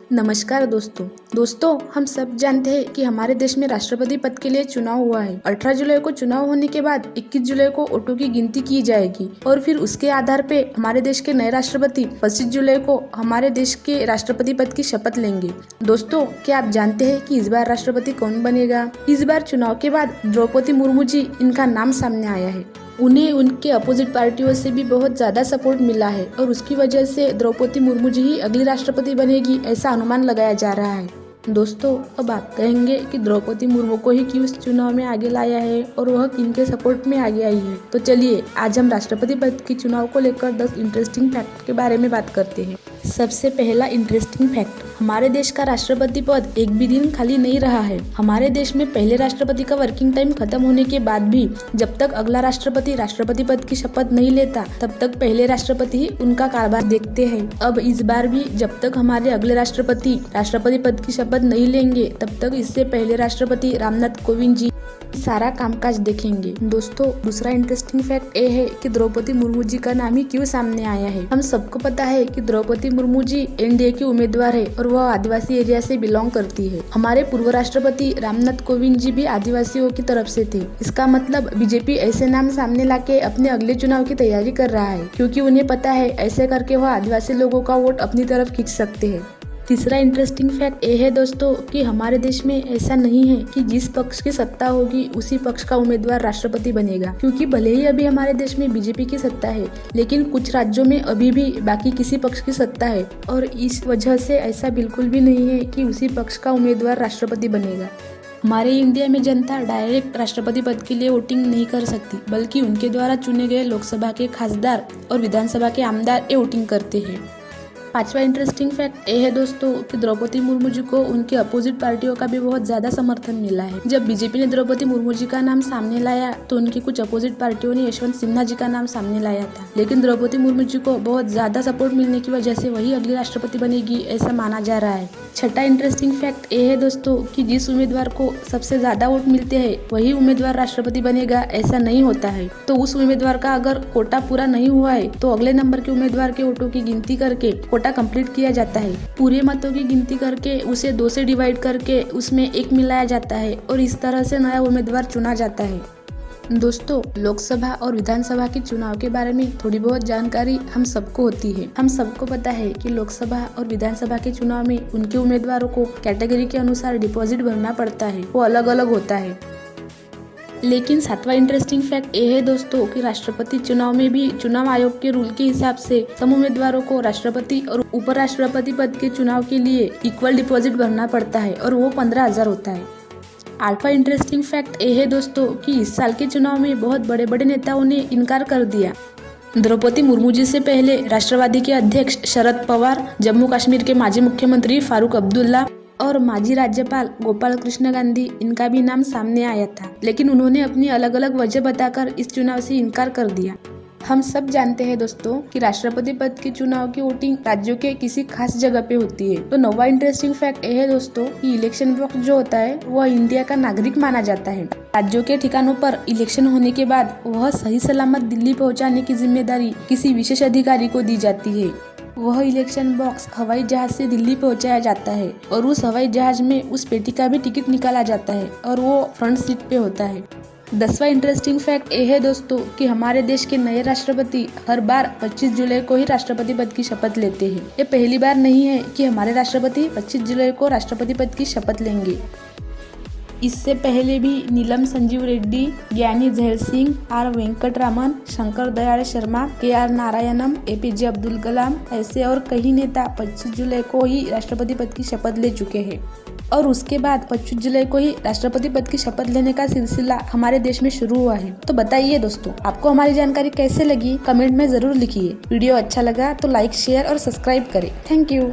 नमस्कार दोस्तों हम सब जानते हैं कि हमारे देश में राष्ट्रपति पद के लिए चुनाव हुआ है। 18 जुलाई को चुनाव होने के बाद 21 जुलाई को वोटों की गिनती की जाएगी और फिर उसके आधार पे हमारे देश के नए राष्ट्रपति 25 जुलाई को हमारे देश के राष्ट्रपति पद की शपथ लेंगे। दोस्तों, क्या आप जानते हैं कि इस बार राष्ट्रपति कौन बनेगा? इस बार चुनाव के बाद द्रौपदी मुर्मू जी इनका नाम सामने आया है। उन्हें उनके अपोजिट पार्टियों से भी बहुत ज्यादा सपोर्ट मिला है और उसकी वजह से द्रौपदी मुर्मू जी ही अगली राष्ट्रपति बनेगी, ऐसा अनुमान लगाया जा रहा है। दोस्तों, अब आप कहेंगे कि द्रौपदी मुर्मू को ही क्यों इस चुनाव में आगे लाया है और वह किनके सपोर्ट में आगे आई है। तो चलिए आज हम राष्ट्रपति पद के चुनाव को लेकर 10 इंटरेस्टिंग फैक्ट के बारे में बात करते हैं। सबसे पहला इंटरेस्टिंग फैक्ट, हमारे देश का राष्ट्रपति पद एक भी दिन खाली नहीं रहा है। हमारे देश में पहले राष्ट्रपति का वर्किंग टाइम खत्म होने के बाद भी जब तक अगला राष्ट्रपति राष्ट्रपति पद की शपथ नहीं लेता तब तक पहले राष्ट्रपति ही उनका कारभार देखते हैं। अब इस बार भी जब तक हमारे अगले राष्ट्रपति राष्ट्रपति पद की शपथ नहीं लेंगे तब तक इससे पहले राष्ट्रपति रामनाथ कोविंद जी सारा कामकाज देखेंगे। दोस्तों, दूसरा इंटरेस्टिंग फैक्ट ये है कि द्रौपदी मुर्मू जी का नाम ही क्यों सामने आया है। हम सबको पता है कि द्रौपदी मुर्मू जी एनडीए की उम्मीदवार है और वह आदिवासी एरिया से बिलोंग करती है। हमारे पूर्व राष्ट्रपति रामनाथ कोविंद जी भी आदिवासियों की तरफ से थे। इसका मतलब बीजेपी ऐसे नाम सामने लाके अपने अगले चुनाव की तैयारी कर रहा है, क्योंकि उन्हें पता है ऐसे करके वह आदिवासी लोगों का वोट अपनी तरफ खींच सकते हैं। तीसरा इंटरेस्टिंग फैक्ट ये है दोस्तों कि हमारे देश में ऐसा नहीं है कि जिस पक्ष की सत्ता होगी उसी पक्ष का उम्मीदवार राष्ट्रपति बनेगा, क्योंकि भले ही अभी हमारे देश में बीजेपी की सत्ता है लेकिन कुछ राज्यों में अभी भी बाकी किसी पक्ष की सत्ता है और इस वजह से ऐसा बिल्कुल भी नहीं है कि उसी पक्ष का उम्मीदवार राष्ट्रपति बनेगा। हमारे इंडिया में जनता डायरेक्ट राष्ट्रपति पद के लिए वोटिंग नहीं कर सकती, बल्कि उनके द्वारा चुने गए लोकसभा के खासदार और विधानसभा के आमदार ये वोटिंग करते हैं। पांचवा इंटरेस्टिंग फैक्ट ये है दोस्तों कि द्रौपदी मुर्मू जी को उनके अपोजिट पार्टियों का भी बहुत ज्यादा समर्थन मिला है। जब बीजेपी ने द्रौपदी मुर्मू जी का नाम सामने लाया तो उनकी कुछ अपोजिट पार्टियों ने यशवंत सिन्हा जी का नाम सामने लाया था, लेकिन द्रौपदी मुर्मू जी को बहुत ज्यादा सपोर्ट मिलने की वजह से वही अगली राष्ट्रपति बनेगी, ऐसा माना जा रहा है। छठा इंटरेस्टिंग फैक्ट ये है दोस्तों कि जिस उम्मीदवार को सबसे ज्यादा वोट मिलते हैं वही उम्मीदवार राष्ट्रपति बनेगा, ऐसा नहीं होता है। तो उस उम्मीदवार का अगर कोटा पूरा नहीं हुआ है तो अगले नंबर के उम्मीदवार के वोटों की गिनती करके कोटा कंप्लीट किया जाता है। पूरे मतों की गिनती करके उसे 2 से डिवाइड करके उसमें 1 मिलाया जाता है और इस तरह से नया उम्मीदवार चुना जाता है। दोस्तों, लोकसभा और विधानसभा के चुनाव के बारे में थोड़ी बहुत जानकारी हम सबको होती है। हम सबको पता है कि लोकसभा और विधानसभा के चुनाव में उनके उम्मीदवारों को कैटेगरी के अनुसार डिपॉजिट भरना पड़ता है, वो अलग अलग होता है। लेकिन सातवां इंटरेस्टिंग फैक्ट ये है दोस्तों कि राष्ट्रपति चुनाव में भी चुनाव आयोग के रूल के हिसाब से सम उम्मीदवारों को राष्ट्रपति और उपराष्ट्रपति पद के चुनाव के लिए इक्वल डिपॉजिट भरना पड़ता है और वो 15,000 होता है। आठवां इंटरेस्टिंग फैक्ट ये है दोस्तों कि इस साल के चुनाव में बहुत बड़े बड़े नेताओं ने इनकार कर दिया। द्रौपदी मुर्मू जी से पहले राष्ट्रवादी के अध्यक्ष शरद पवार, जम्मू कश्मीर के माजी मुख्यमंत्री फारूक अब्दुल्ला और माजी राज्यपाल गोपाल कृष्ण गांधी, इनका भी नाम सामने आया था, लेकिन उन्होंने अपनी अलग अलग वजह बताकर इस चुनाव से इनकार कर दिया। हम सब जानते हैं दोस्तों कि राष्ट्रपति पद के चुनाव की वोटिंग राज्यों के किसी खास जगह पे होती है। तो नौवां इंटरेस्टिंग फैक्ट ये है दोस्तों कि इलेक्शन बॉक्स जो होता है वह इंडिया का नागरिक माना जाता है। राज्यों के ठिकानों पर इलेक्शन होने के बाद वह सही सलामत दिल्ली पहुंचाने की जिम्मेदारी किसी विशेष अधिकारी को दी जाती है। वह इलेक्शन बॉक्स हवाई जहाज से दिल्ली पहुंचाया जाता है और उस हवाई जहाज में उस पेटी का भी टिकट निकाला जाता है और वो फ्रंट सीट पे होता है। 10वां इंटरेस्टिंग फैक्ट ये है दोस्तों कि हमारे देश के नए राष्ट्रपति हर बार 25 जुलाई को ही राष्ट्रपति पद की शपथ लेते हैं। ये पहली बार नहीं है कि हमारे राष्ट्रपति 25 जुलाई को राष्ट्रपति पद की शपथ लेंगे। इससे पहले भी नीलम Sanjiva Reddy, Giani Zail Singh, R Venkataraman, Shankar Dayal Sharma, KR Narayanan, APJ Abdul Kalam ऐसे और कई नेता 25 जुलाई को ही राष्ट्रपति पद की शपथ ले चुके हैं और उसके बाद 25 जुलाई को ही राष्ट्रपति पद की शपथ लेने का सिलसिला हमारे देश में शुरू हुआ है। तो बताइए दोस्तों, आपको हमारी जानकारी कैसे लगी? कमेंट में जरूर लिखिए। वीडियो अच्छा लगा तो लाइक, शेयर और सब्सक्राइब करें। Thank you.